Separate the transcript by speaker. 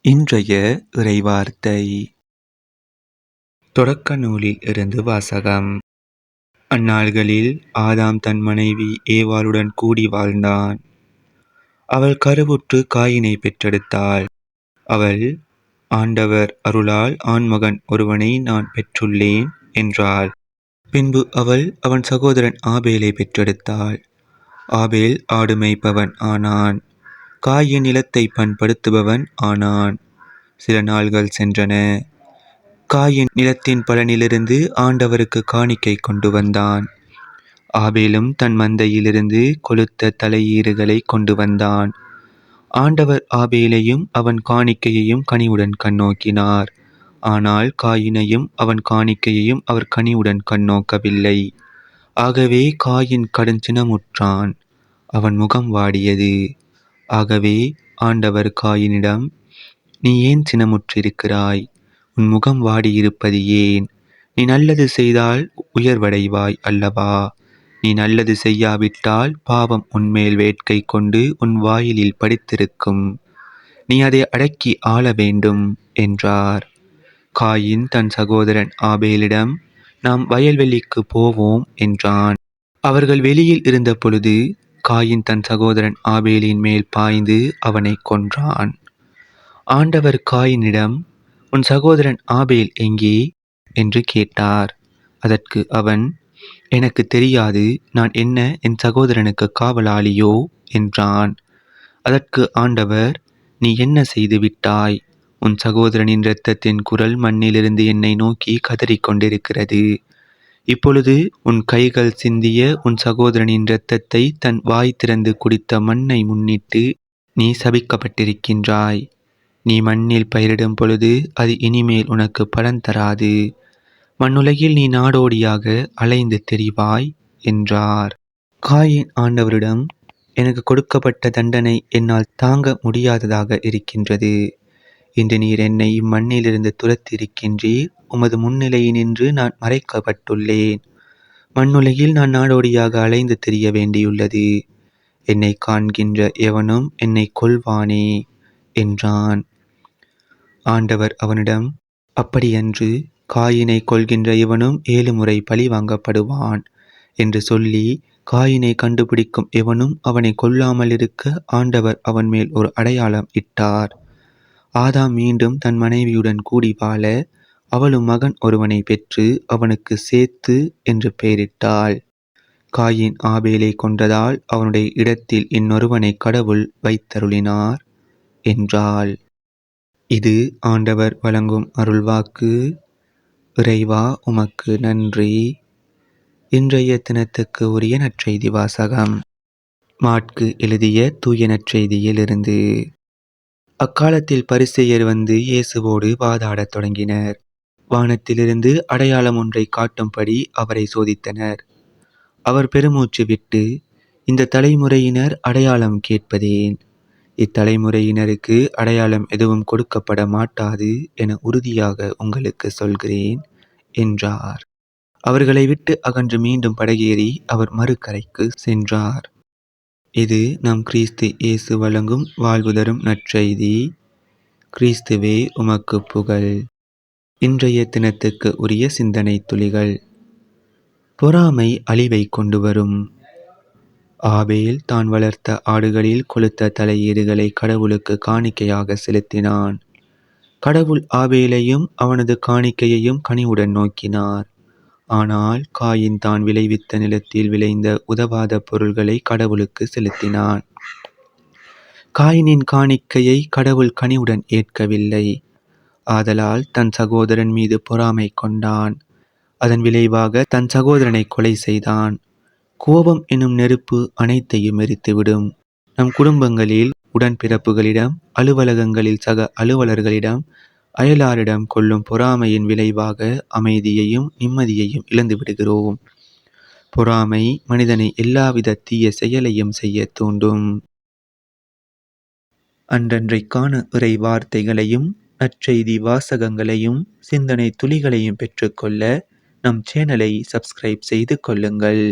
Speaker 1: இன்றைய இறைவார்த்தை தொடக்க நூலில் இருந்து வாசகம். அந்நாள்களில் ஆதாம் தன் மனைவி ஏவாளுடன் கூடி வாழ்ந்தான். அவள் கருவுற்று காயினை பெற்றெடுத்தாள். அவள், ஆண்டவர் அருளால் ஆண்மகன் ஒருவனை நான் பெற்றுள்ளேன் என்றாள். பின்பு அவள் அவன் சகோதரன் ஆபேலை பெற்றெடுத்தாள். ஆபேல் ஆடு மேய்ப்பவன் ஆனான். காயின் நிலத்தை பண்படுத்துபவன் ஆனான். சில நாள்கள் சென்றன. காயின் நிலத்தின் பலனிலிருந்து ஆண்டவருக்கு காணிக்கை கொண்டு வந்தான். ஆபேலும் தன் மந்தையிலிருந்து கொழுத்த தலையீறுகளை கொண்டு வந்தான். ஆண்டவர் ஆபேலையும் அவன் காணிக்கையையும் கனிவுடன் கண்ணோக்கினார். ஆனால் காயினையும் அவன் காணிக்கையையும் அவர் கனிவுடன் கண்ணோக்கவில்லை. ஆகவே காயின் கடுஞ்சினமுற்றான். அவன் முகம் வாடியது. ஆகவே ஆண்டவர் காயினிடம், நீ ஏன் சினமுற்றிருக்கிறாய்? உன் முகம் வாடியிருப்பது ஏன்? நீ நல்லது செய்தால் உயர்வடைவாய் அல்லவா? நீ நல்லது செய்யாவிட்டால் பாவம் உன்மேல் வேட்கை கொண்டு உன் வாயிலில் படித்திருக்கும். நீ அதை அடக்கி ஆள வேண்டும் என்றார். காயின் தன் சகோதரன் ஆபேலிடம், நாம் வயல்வெளிக்கு போவோம் என்றான். அவர்கள் வெளியில் இருந்த பொழுது காயின் தன் சகோதரன் ஆபேலின் மேல் பாய்ந்து அவனை கொன்றான். ஆண்டவர் காயினிடம், உன் சகோதரன் ஆபேல் எங்கே என்று கேட்டார். அதற்கு அவன், எனக்கு தெரியாது, நான் என்ன என் சகோதரனுக்கு காவலாளியோ என்றான். அதற்கு ஆண்டவர், நீ என்ன செய்து விட்டாய்? உன் சகோதரனின் இரத்தத்தின் குரல் மண்ணிலிருந்து என்னை நோக்கி கதறிக்கொண்டிருக்கிறது. இப்பொழுது உன் கைகள் சிந்திய உன் சகோதரனின் இரத்தத்தை தன் வாய் திறந்து குடித்த மண்ணை முன்னிட்டு நீ சபிக்கப்பட்டிருக்கின்றாய். நீ மண்ணில் பயிரிடும் பொழுது அது இனிமேல் உனக்கு பலன் தராது. மண்ணுலகில் நீ நாடோடியாக அலைந்து திரிவாய் என்றார். காயின் ஆண்டவரிடம், எனக்கு கொடுக்கப்பட்ட தண்டனை என்னால் தாங்க முடியாததாக இருக்கின்றது. இன்று நீர் என்னை இம்மண்ணிலிருந்து துரத்தி இருக்கின்றீர். உமது முன்னிலையினின்று நான் மறைக்கப்பட்டுள்ளேன். மண்ணுலகில் நான் நாடோடியாக அலைந்து திரிய வேண்டியுள்ளது. என்னை காண்கின்ற எவனும் என்னை கொல்வானே என்றான். ஆண்டவர் அவனிடம், அப்படியன்று, காயினை கொல்கின்ற எவனும் 7 முறை பழி வாங்கப்படுவான் என்று சொல்லி, காயினை கண்டுபிடிக்கும் எவனும் அவனை கொல்லாமல் இருக்க ஆண்டவர் அவன் மேல் ஒரு அடையாளம் இட்டார். ஆதாம் மீண்டும் தன் மனைவியுடன் கூடி வாழ அவளும் மகன் ஒருவனை பெற்று அவனுக்கு சேத்து என்று பெயரிட்டாள். காயின் ஆபேலை கொன்றதால் அவனுடைய இடத்தில் இன்னொருவனை கடவுள் வைத்தருளினார் என்றாள். இது ஆண்டவர் வழங்கும் அருள்வாக்கு. இறைவா, உமக்கு நன்றி. இன்றைய தினத்துக்கு உரிய நற்செய்தி வாசகம். மாற்கு எழுதிய தூய நற்செய்தியிலிருந்து. அக்காலத்தில் பரிசேயர் வந்து இயேசுவோடு வாதாடத் தொடங்கினர். வானத்திலிருந்து அடையாளம் ஒன்றை காட்டும்படி அவரை சோதித்தனர். அவர் பெருமூச்சு விட்டு, இந்த தலைமுறையினர் அடையாளம் கேட்பதேன்? இத்தலைமுறையினருக்கு அடையாளம் எதுவும் கொடுக்கப்பட மாட்டாது என உறுதியாக உங்களுக்கு சொல்கிறேன் என்றார். அவர்களை விட்டு அகன்று மீண்டும் படகேறி அவர் மறுகரைக்கு சென்றார். இது நம் கிறிஸ்து இயேசு வழங்கும் வாழ்வு தரும் நற்செய்தி. கிறிஸ்துவே, உமக்கு புகழ். இன்றைய தினத்துக்கு உரிய சிந்தனை துளிகள். பொறாமை அழிவை கொண்டு வரும். ஆபேல் தான் வளர்த்த ஆடுகளில் கொழுத்த தலையீறுகளை கடவுளுக்கு காணிக்கையாக செலுத்தினான். கடவுள் ஆபேலையும் அவனது காணிக்கையையும் கனிவுடன் நோக்கினார். ஆனால் காயின் தான் விளைவித்த நிலத்தில் விளைந்த உதவாத பொருள்களை கடவுளுக்கு செலுத்தினான். காயினின் காணிக்கையை கடவுள் கனிவுடன் ஏற்கவில்லை. ஆதலால் தன் சகோதரன் மீது பொறாமை கொண்டான். அதன் விளைவாக தன் சகோதரனை கொலை செய்தான். கோபம் எனும் நெருப்பு அனைத்தையும் எரித்துவிடும். நம் குடும்பங்களில், உடன்பிறப்புகளிடம், அலுவலகங்களில் சக அலுவலர்களிடம், அயலாரிடம் கொள்ளும் பொறாமையின் விளைவாக அமைதியையும் நிம்மதியையும் இழந்து விடுகிறோம். பொறாமை மனிதனை எல்லாவித தீய செயலையும் செய்ய தூண்டும். அன்றன்றைக்கான இறை வார்த்தைகளையும் நற்செய்தி வாசகங்களையும் சிந்தனை துளிகளையும் பெற்றுக்கொள்ள நம் சேனலை சப்ஸ்கிரைப் செய்து கொள்ளுங்கள்.